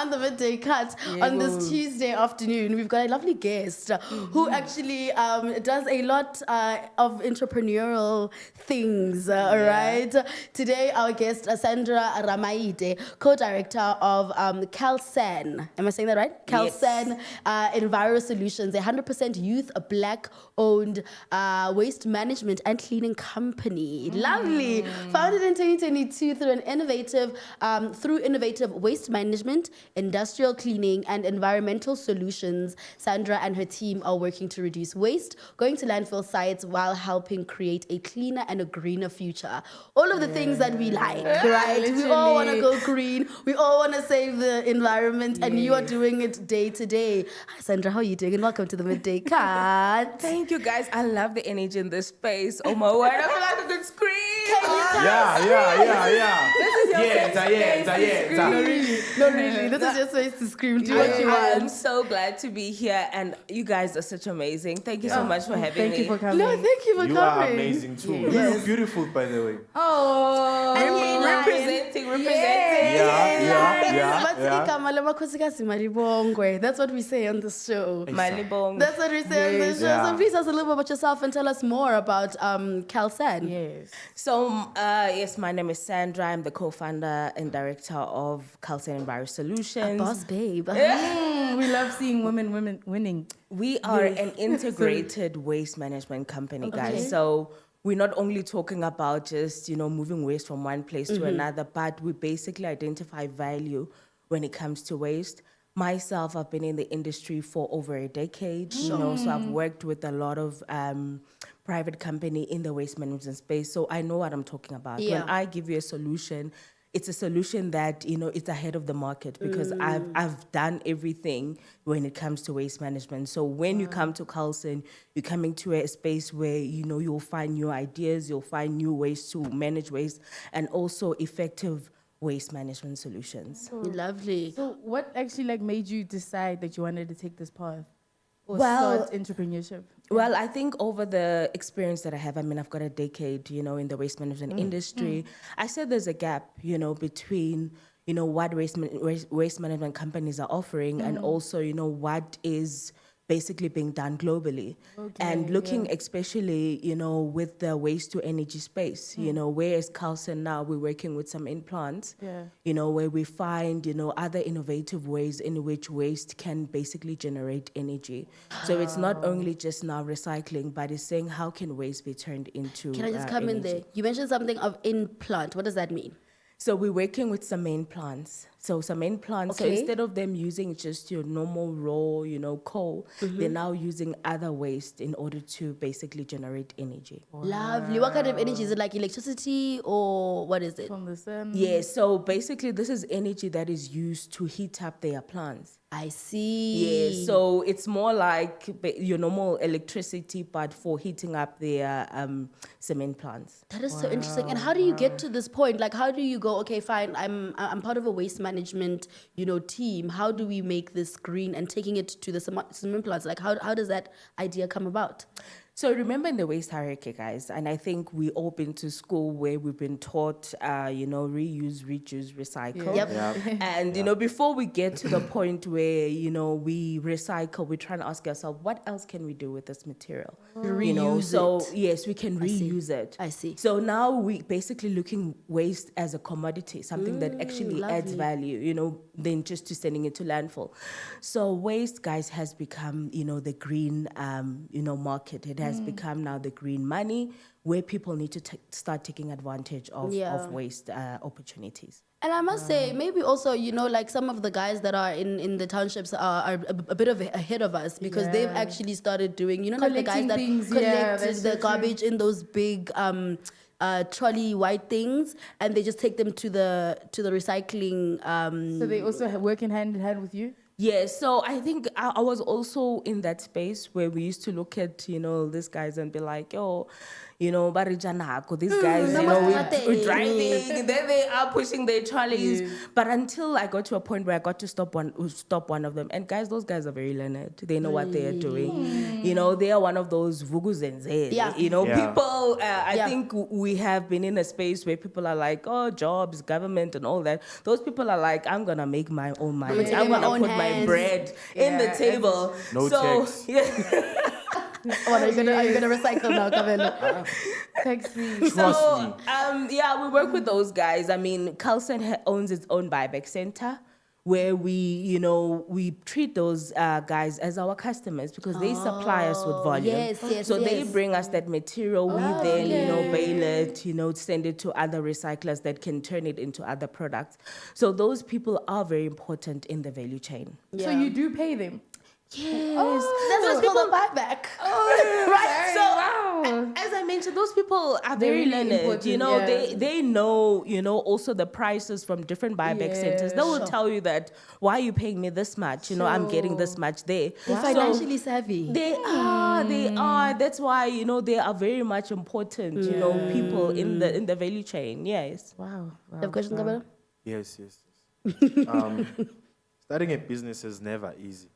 on the midday cut on this Tuesday afternoon. We've got a lovely guest who actually does a lot of entrepreneurial things, right? Today, our guest, Sandra Ramaite, co-director of CalSan. Am I saying that right? CalSan Enviro Solutions, a 100% youth, Black-owned waste management and cleaning company. Lovely. Founded in 2022 through innovative waste management, industrial cleaning, and environmental solutions, Sandra and her team are working to reduce waste, going to landfill sites while helping create a cleaner and a greener future. All of the things that we like, right? Literally. We all want to go green. We all want to save the environment, and you are doing it day to day. Hi, Sandra, how are you doing? And welcome to the Midday Cut. Thank you, guys. I love the energy in this space. Oh my word, I feel like a good scream. Yeah. This is your No, really. This is your space to scream. Do what you want. I'm so glad to be here, and you guys are such amazing. Thank you so much for having me. Thank you for coming. No, thank you for coming. You are amazing too. You look beautiful, by the way. Oh, Representing. That's what we say on the show. Malibong. That's what we say on the show. Yeah. So please tell us a little bit about yourself and tell us more about CalSan. yes. So, yes, my name is Sandra. I'm the co-founder and director of CalSan Enviro Solutions. Boss babe. We love seeing women winning. We are an integrated waste management company, guys. So we're not only talking about just, moving waste from one place to another, but we basically identify value when it comes to waste. Myself, I've been in the industry for over a decade, so I've worked with a lot of private company in the waste management space, so I know what I'm talking about. Yeah. When I give you a solution, it's a solution that, it's ahead of the market because I've done everything when it comes to waste management. So when you come to CalSan, you're coming to a space where, you'll find new ideas, you'll find new ways to manage waste, and also effective waste management solutions. Lovely. So what actually made you decide that you wanted to take this path or Well- start entrepreneurship? Well, I think over the experience that I have, I've got a decade, in the waste management industry. I said there's a gap, between, what waste management companies are offering and also, what is basically being done globally. And looking especially, with the waste to energy space, where is CalSan now? We're working with some implants, where we find, other innovative ways in which waste can basically generate energy. So it's not only just now recycling, but it's saying how can waste be turned into Can I just come in energy? there? You mentioned something of implant. What does that mean? So we're working with some main plants. So Okay. instead of them using just your normal raw, coal, they're now using other waste in order to basically generate energy. Lovely. What kind of energy? Is it like electricity or what is it? From the sun? Yeah, so basically this is energy that is used to heat up their plants. I see. Yeah, so it's more like your normal electricity, but for heating up their cement plants. That is so interesting. And how do you get to this point? Like, how do you go, okay, fine, I'm part of a waste management, team. How do we make this green and taking it to the cement plants? Like, how does that idea come about? So remember in the waste hierarchy, guys, and I think we all been to school where we've been taught, reuse, reduce, recycle. Yep. And, before we get to the point where, we recycle, we're trying to ask ourselves, what else can we do with this material? Reuse it. Yes, we can reuse it. I see. So now we basically looking waste as a commodity, something that actually adds value, than just to sending it to landfill. So waste, guys, has become, the green, market. It has become now the green money where people need to start taking advantage of waste opportunities. And I must say, maybe also, like some of the guys that are in the townships are a bit of ahead of us because they've actually started doing, like the guys that Collecting things, collect that's the so true. garbage in those big trolley white things, and they just take them to the recycling. So they also working hand in hand with you? Yes, so I think I was also in that space where we used to look at, these guys and be like, yo, Barijanako, these guys, we're driving, there they are pushing their trolleys. Yes. But until I got to a point where I got to stop one of them. And guys, those guys are very learned. They know what they are doing. They are one of those vuguzenze. Yeah. People, I Yeah. think we have been in a space where people are like, oh, jobs, government and all that. Those people are like, I'm going to make my own money. Yeah. I'm going to My own put my hands. bread in the table. No so, tax. Yeah. What, are you gonna recycle now, Kabelo? Taxi. So, we work with those guys. I mean, Carlson owns its own buyback center where we treat those guys as our customers because they supply us with volume. Yes, So they yes. bring us that material. We then, bale it, send it to other recyclers that can turn it into other products. So those people are very important in the value chain. Yeah. So you do pay them? Yes. That's Those what's called a buyback. Right. So Wow. as I mentioned, those people are They're very really learned. important, They know, also the prices from different buyback centers. They will Sure. tell you that why are you paying me this much? I'm getting this much there. They're So financially savvy. they are. That's why, they are very much important, people in the value chain. Yes. Wow. You have questions, Kabelo? Yes. Starting a business is never easy.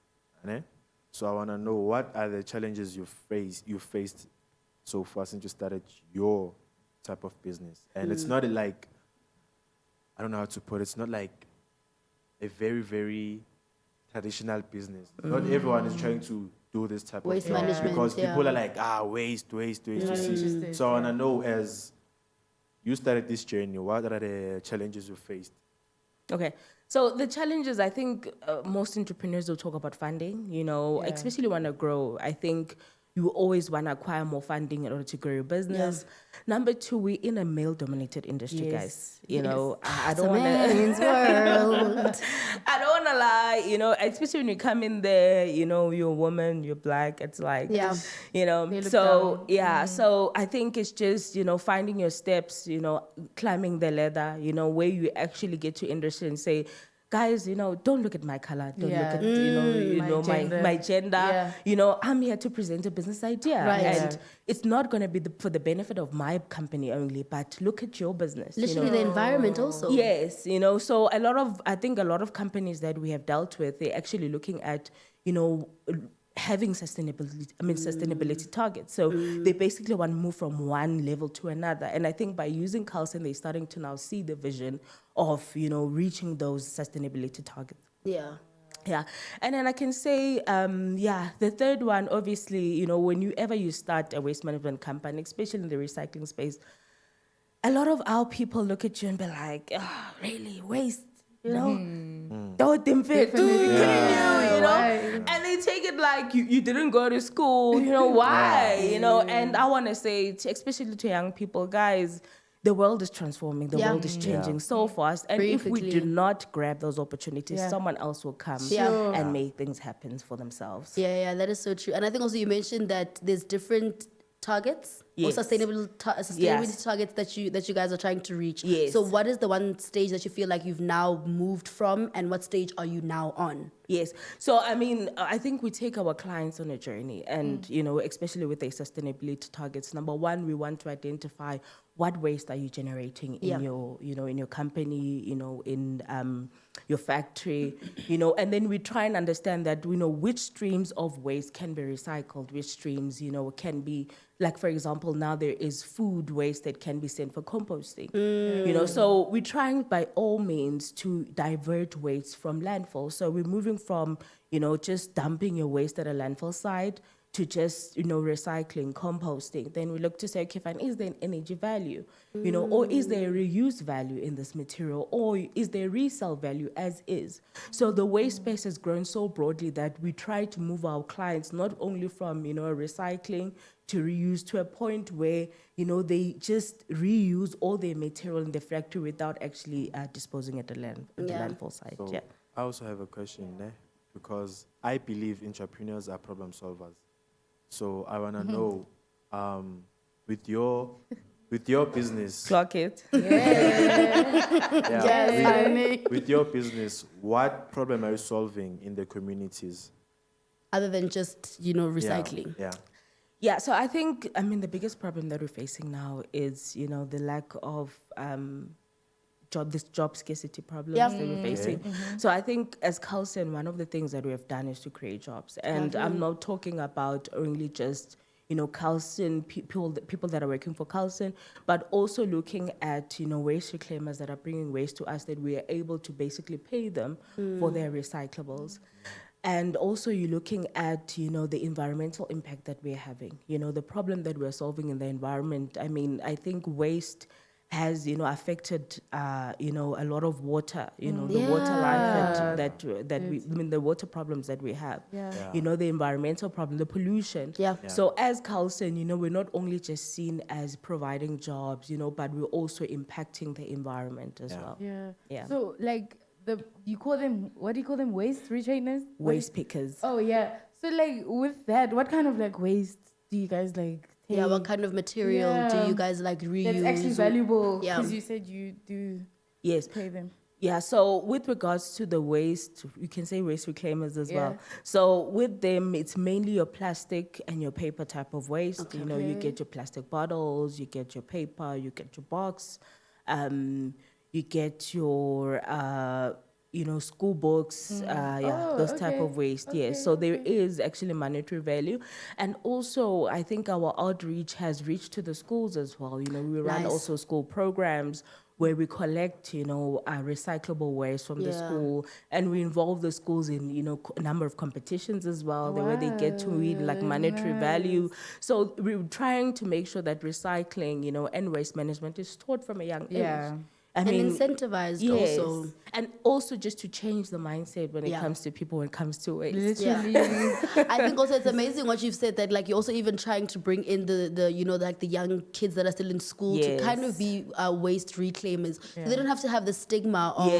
Ne? So I want to know what are the challenges you faced so far since you started your type of business. And it's not like, I don't know how to put it, it's not like a very, very traditional business. Not everyone is trying to do this type Waste of job management, because yeah. people are like, waste, you see. interested, So I want to know, as you started this journey, what are the challenges you faced? Okay. So the challenges, I think most entrepreneurs will talk about funding, especially when to grow. I think you always want to acquire more funding in order to grow your business. Number two, we're in a male-dominated industry, guys. I don't want Man's to... world. I don't want to lie, especially when you come in there, you're a woman, you're black, it's like, Yeah. look so, down. so I think it's just, finding your steps, climbing the ladder, where you actually get to industry and say, guys, don't look at my color, don't look at, my gender. Yeah. I'm here to present a business idea. Right. And it's not going to be for the benefit of my company only, but look at your business. Literally the environment also. Yes, so I think a lot of companies that we have dealt with, they're actually looking at, having sustainability targets. So they basically want to move from one level to another. And I think by using Carlson, they're starting to now see the vision of, reaching those sustainability targets. Yeah. Yeah. And then I can say, the third one, obviously, whenever you start a waste management company, especially in the recycling space, a lot of our people look at you and be like, really, waste? Don't them fit too, Why? and they take it like you didn't go to school, why, and I want to say, especially to young people, guys, the world is transforming, the world is changing so fast, and Very if we quickly. do not grab those opportunities, someone else will come and make things happen for themselves. Yeah, that is so true. And I think also you mentioned that there's different targets or Yes. sustainability targets that you guys are trying to reach. Yes. So what is the one stage that you feel like you've now moved from, and what stage are you now on? Yes. So, I think we take our clients on a journey, and, especially with their sustainability targets. Number one, we want to identify what waste are you generating in your, in your company, in your factory, and then we try and understand that, which streams of waste can be recycled, which streams, can be, like, for example, now there is food waste that can be sent for composting, so we're trying by all means to divert waste from landfill. So we're moving from, just dumping your waste at a landfill site to just, recycling, composting. Then we look to say, okay, fine, is there an energy value, or is there a reuse value in this material, or is there resale value as is? So the waste space has grown so broadly that we try to move our clients not only from, recycling to reuse to a point where, they just reuse all their material in the factory without actually disposing at the landfill site. So I also have a question there, because I believe entrepreneurs are problem solvers. So I want to know, with your with your business, Clock it. with your business, what problem are you solving in the communities? Other than just, recycling. Yeah. Yeah, so I think, the biggest problem that we're facing now is, the lack of job scarcity problems Yeah. that we're facing. So I think as Carlson, one of the things that we have done is to create jobs. And I'm not talking about only just, Carlson, people that are working for Carlson, but also looking at, waste reclaimers that are bringing waste to us that we are able to basically pay them for their recyclables. And also you're looking at, the environmental impact that we're having, the problem that we're solving in the environment. I think waste has, affected, a lot of water, the water life the water problems that we have, the environmental problem, the pollution. Yeah. So as Carlson, we're not only just seen as providing jobs, but we're also impacting the environment as well. Yeah. So like you call them, what do you call them? Waste retainers? Waste pickers. Oh yeah. So like with that, what kind of like waste do you guys like take? Yeah, what kind of material do you guys like reuse? That's actually valuable Yeah. because you said you do Yes. pay them. Yeah, so with regards to the waste, you can say waste reclaimers as well. So with them, it's mainly your plastic and your paper type of waste. You get your plastic bottles, you get your paper, you get your box, you get your, school books, those type of waste. Yes, so there is actually monetary value. And also, I think our outreach has reached to the schools as well. We run also school programs where we collect, recyclable waste from the school, and we involve the schools in, a number of competitions as well, where they get to win like monetary value. So we're trying to make sure that recycling, and waste management is taught from a young age. And incentivized also. And also just to change the mindset when it comes to people, when it comes to waste. Literally. I think also it's amazing what you've said, that like you're also even trying to bring in the like the young kids that are still in school to kind of be waste reclaimers. So they don't have to have the stigma of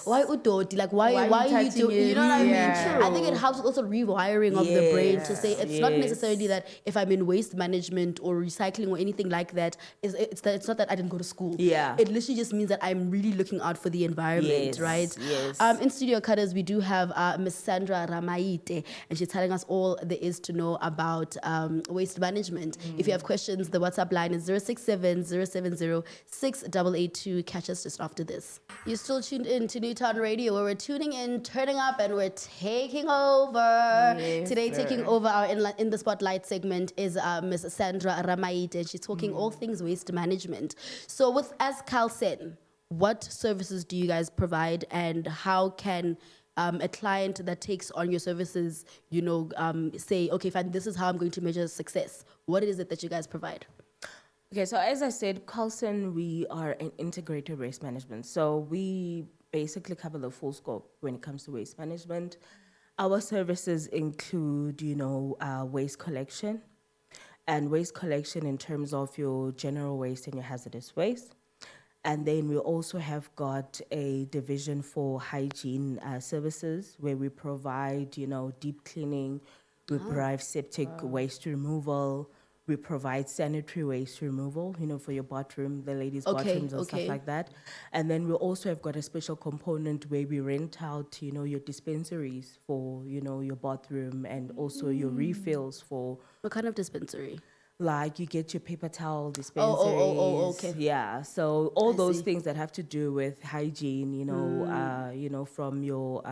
why udoti, like why are you doing, you know what I mean? I think it helps also rewiring of the brain to say it's not necessarily that if I'm in waste management or recycling or anything like that, it's not that I didn't go to school. It literally just means that I'm really looking out for the environment, right? Yes. In Studio Cutters, we do have Miss Sandra Ramaite, and she's telling us all there is to know about waste management. If you have questions, the WhatsApp line is 067-070-6882. Catch us just after this. You're still tuned in to Newtown Radio, where we're tuning in, turning up, and we're taking over. Today, taking over our In the Spotlight segment is Miss Sandra Ramaite, and she's talking all things waste management. So as Carlson, what services do you guys provide, and how can a client that takes on your services, say, okay, fine, this is how I'm going to measure success? What is it that you guys provide? Okay, so as I said, Carlson, we are an integrated waste management. So we basically cover the full scope when it comes to waste management. Our services include, waste collection, and waste collection in terms of your general waste and your hazardous waste. And then we also have got a division for hygiene services, where we provide, deep cleaning, we provide septic waste removal, we provide sanitary waste removal, for your bathroom, the ladies' bathrooms and stuff like that. And then we also have got a special component where we rent out, your dispensaries for, your bathroom, and also your refills for... What kind of dispensary? Like you get your paper towel dispensaries. Okay. Yeah, so all those things that have to do with hygiene, from your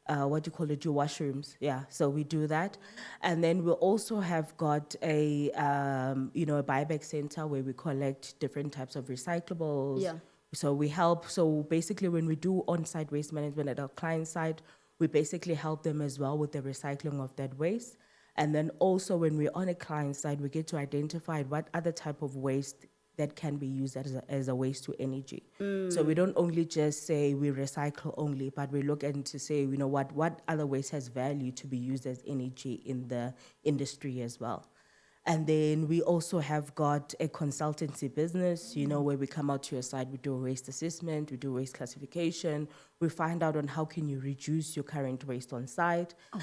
your washrooms. Yeah, so we do that, and then we also have got a a buyback center where we collect different types of recyclables. Yeah. So we help. So basically, when we do on-site waste management at our client site, we basically help them as well with the recycling of that waste. And then also when we're on a client side, we get to identify what other type of waste that can be used as a waste to energy. So we don't only just say we recycle only, but we look into say, what other waste has value to be used as energy in the industry as well. And then we also have got a consultancy business, where we come out to your site, we do a waste assessment, we do waste classification, we find out on how can you reduce your current waste on site. Oh,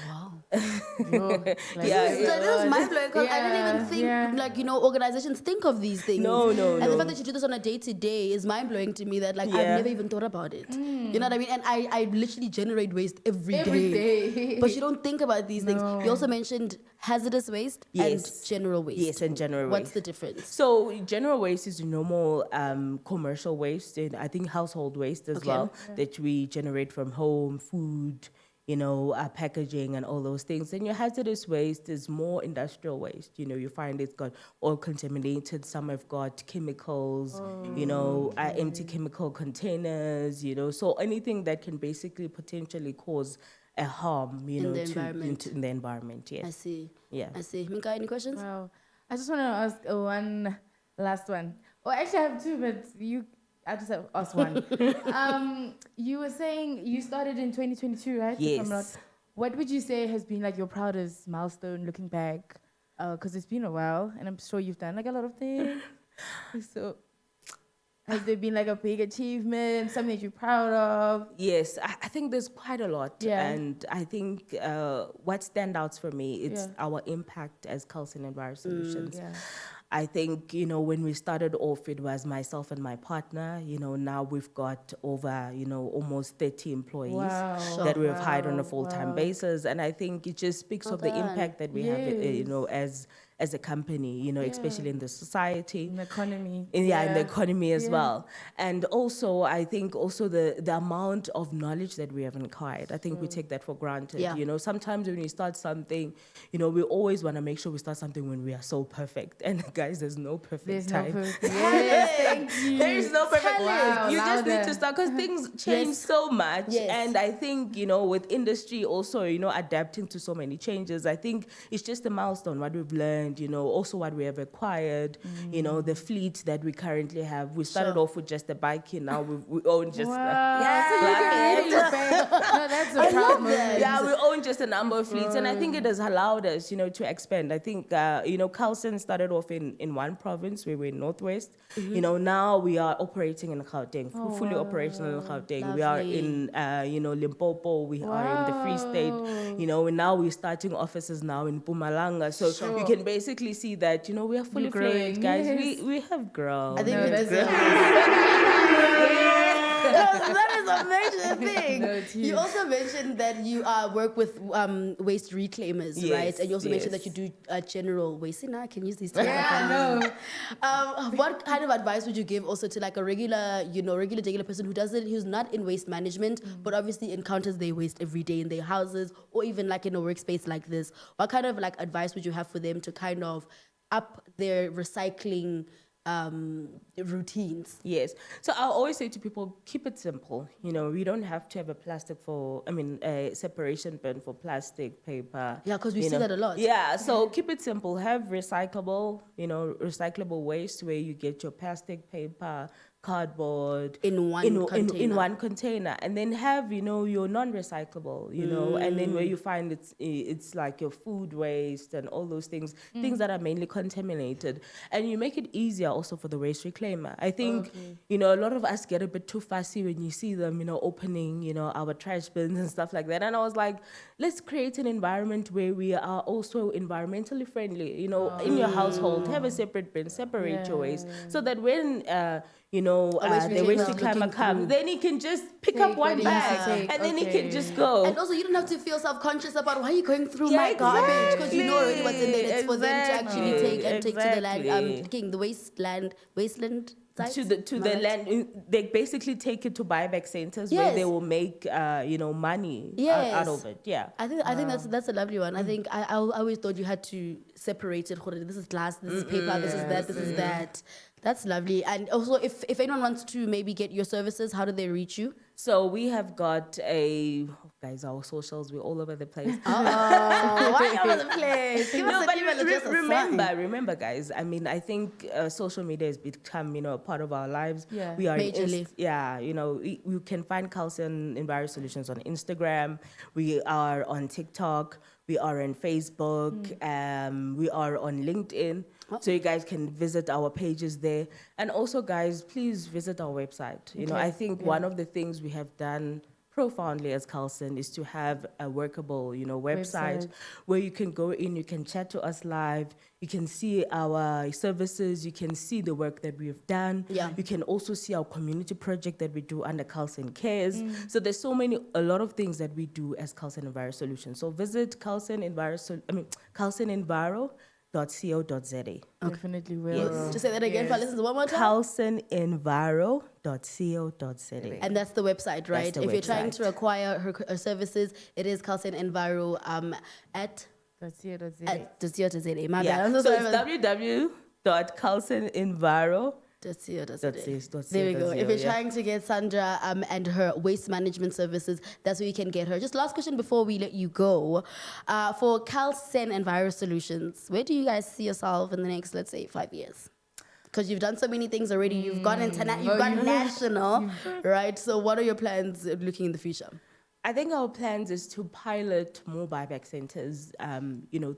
wow. Yeah, This is mind blowing because I didn't even think organizations think of these things. No. And the fact that you do this on a day to day is mind blowing to me. That I've never even thought about it. You know what I mean? And I literally generate waste every day. But you don't think about these things. You also mentioned hazardous waste and general waste. Yes, and general waste. What's the difference? So general waste is normal commercial waste, and I think household waste as well, that we generate from home, food, packaging and all those things. Then your hazardous waste is more industrial waste. You find it's got oil contaminated, some have got chemicals, empty chemical containers, so anything that can basically potentially cause a harm, in the environment. Yes. I see. Yeah. I see. Minka, any questions? Wow. I just want to ask one last one. Oh, actually, I have two, but I just have asked one. You were saying you started in 2022, right? Yes. What would you say has been your proudest milestone looking back? Because it's been a while, and I'm sure you've done a lot of things. So, has there been a big achievement, something that you're proud of? Yes, I think there's quite a lot. Yeah. And I think what stands out for me is our impact as Carlson Enviro Solutions. Yeah. I think, when we started off, it was myself and my partner. Now we've got over, almost 30 employees that we have hired on a full-time basis. And I think it just speaks of the impact that we have, as a company, especially in the society. In the economy. In the economy as well. And also, I think the amount of knowledge that we have acquired, I think we take that for granted. Yeah. Sometimes when you start something, we always want to make sure we start something when we are so perfect. And guys, there's no perfect time. No perfect. Yes, thank you. There is no perfect Wow, you just louder. need to start because things change so much. Yes. And I think, with industry also, adapting to so many changes, I think it's just a milestone, what we've learned, also what we have acquired, the fleet that we currently have. We started off with just a bike, and now we own just... No, that's a proud moment. Yeah, we own just a number of fleets, and I think it has allowed us, to expand. I think, Carlson started off in one province, we were in Northwest. Now we are operating in Gauteng, fully operational in Gauteng. We are in, Limpopo, we are in the Free State, and now we're starting offices now in Mpumalanga. So you can basically see that, we are fully fledged, guys. Yes. We have grown. I think that is a major thing. No, it's You also mentioned that you work with waste reclaimers, Yes, right? And you also mentioned yes. that you do general waste. See, now I can use these terms. Yeah, What kind of advice would you give also to a regular person who's not in waste management, but obviously encounters their waste every day in their houses or even in a workspace like this? What kind of advice would you have for them to kind of up their recycling routines? Yes. So I always say to people, keep it simple. We don't have to have a separation bin for plastic, paper. Yeah, because we see that a lot. Yeah. So keep it simple. Have recyclable waste where you get your plastic, paper, cardboard In one container. in one container, and then have your non-recyclable, and then where you find it's like your food waste and all those things that are mainly contaminated, and you make it easier also for the waste reclaimer. I think a lot of us get a bit too fussy when you see them opening our trash bins and stuff like that, and I was like, let's create an environment where we are also environmentally friendly. In your household, have a separate bin, separate your waste, so that when the waste reclaimer comes, then he can just pick up one what he bag needs to take. and then he can just go. And also, you don't have to feel self-conscious about why you're going through my garbage, because you know already what's in there. It's for them to actually take to the land, the wasteland sites. To the land, they basically take it to buyback centers where they will make money out of it. Yeah, I think that's a lovely one. I think I always thought you had to separate it. This is glass, this is paper, this is that, this is that. That's lovely. And also, if anyone wants to maybe get your services, how do they reach you? So we have got guys, our socials, we're all over the place. Why all over the place? Give us an email address or something. Remember, guys, I think social media has become, a part of our lives. Yeah. We are Majorly. you can find Carlson Enviro Solutions on Instagram. We are on TikTok. We are on Facebook. We are on LinkedIn. So you guys can visit our pages there. And also, guys, please visit our website. You know, I think one of the things we have done profoundly as Carlson is to have a workable, website where you can go in, you can chat to us live, you can see our services, you can see the work that we have done. Yeah. You can also see our community project that we do under Carlson Cares. So there's a lot of things that we do as Carlson Enviro Solutions. So visit carlsonenviro.co.za. Definitely will. Yes. Just say that again for our listeners one more time. carlsonenviro.co.za. And that's the website, right? the If you're trying website. to acquire her services, it is Carlson Enviro at That's it. .co.za. My bad. Yeah. I'm so So sorry it's about www.carlsonenviro.co.za. There we go. If you're trying to get Sandra and her waste management services, that's where you can get her. Just last question before we let you go. For Carlson Enviro Solutions, where do you guys see yourself in the next, let's say, 5 years? Because you've done so many things already. You've gone you've gone national, right? So what are your plans looking in the future? I think our plans is to pilot more buyback centers,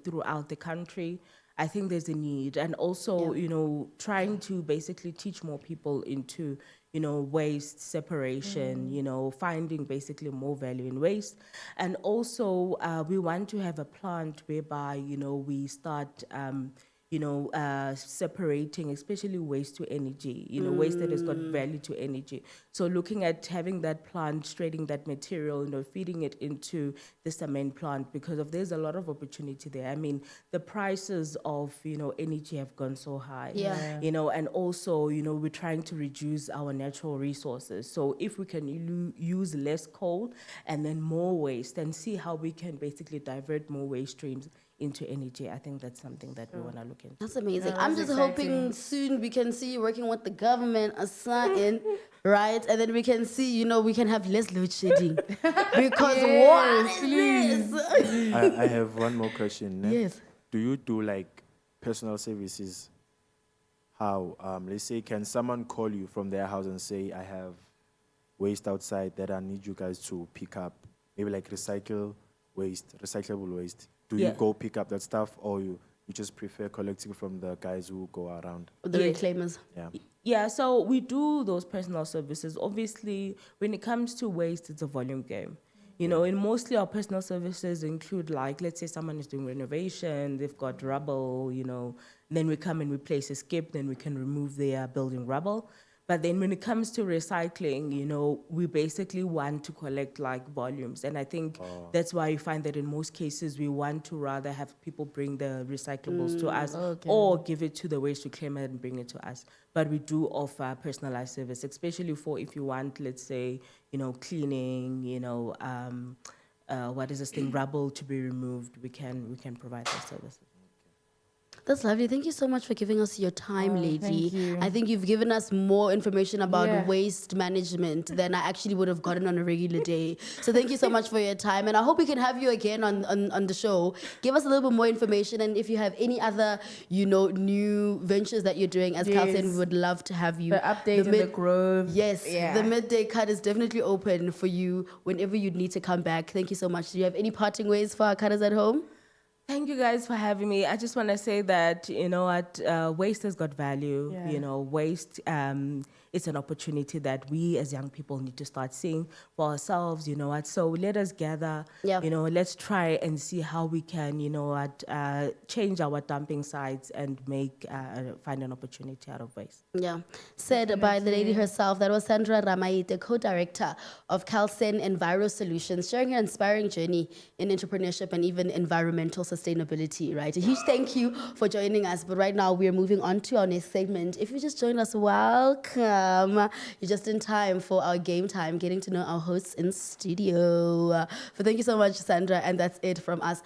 throughout the country. I think there's a need, and also, trying to basically teach more people into, waste separation, finding basically more value in waste. And also, we want to have a plant whereby, we start, separating, especially waste to energy, waste that has got value to energy. So looking at having that plant, trading that material, feeding it into the cement plant, because there's a lot of opportunity there. I mean, the prices of, energy have gone so high. Yeah. And also, we're trying to reduce our natural resources. So if we can use less coal and then more waste, and see how we can basically divert more waste streams into energy, I think that's something that we want to look into. That's amazing. Yeah, I'm that's just hoping soon we can see you working with the government or something, right? And then we can see, we can have less load shedding. Because what is this? I have one more question. Yes. Do you do like personal services? How? Let's say, can someone call you from their house and say, I have waste outside that I need you guys to pick up? Maybe like recyclable waste. Do you go pick up that stuff, or you just prefer collecting from the guys who go around? The reclaimers. Yeah. Yeah, so we do those personal services. Obviously, when it comes to waste, it's a volume game. And mostly our personal services include, like, let's say someone is doing renovation, they've got rubble, then we come and we place a skip, then we can remove their building rubble. But then when it comes to recycling, we basically want to collect like volumes. And I think that's why you find that in most cases, we want to rather have people bring the recyclables to us or give it to the waste reclaimer and bring it to us. But we do offer personalized service, especially for if you want, let's say, cleaning, rubble to be removed, we can provide that service. That's lovely. Thank you so much for giving us your time, lady. thank you. I think you've given us more information about Yeah. waste management than I actually would have gotten on a regular day. So thank you so much for your time. And I hope we can have you again on the show. Give us a little bit more information. And if you have any other, new ventures that you're doing as Carlson, we would love to have you. The update in the Grove. Yes, Yeah. the midday cut is definitely open for you whenever you need to come back. Thank you so much. Do you have any parting ways for our cutters at home? Thank you guys for having me. I just want to say that, waste has got value. Yeah. Waste, it's an opportunity that we as young people need to start seeing for ourselves, So let us gather, Yeah. Let's try and see how we can, change our dumping sites and find an opportunity out of waste. Yeah. Said by the lady herself. That was Sandra Ramaite, co-director of Carlson Enviro Solutions, sharing her inspiring journey in entrepreneurship and even environmental sustainability, right? A huge thank you for joining us. But right now, we're moving on to our next segment. If you just joined us, welcome. You're just in time for our game time, getting to know our hosts in studio. But thank you so much, Sandra. And that's it from us.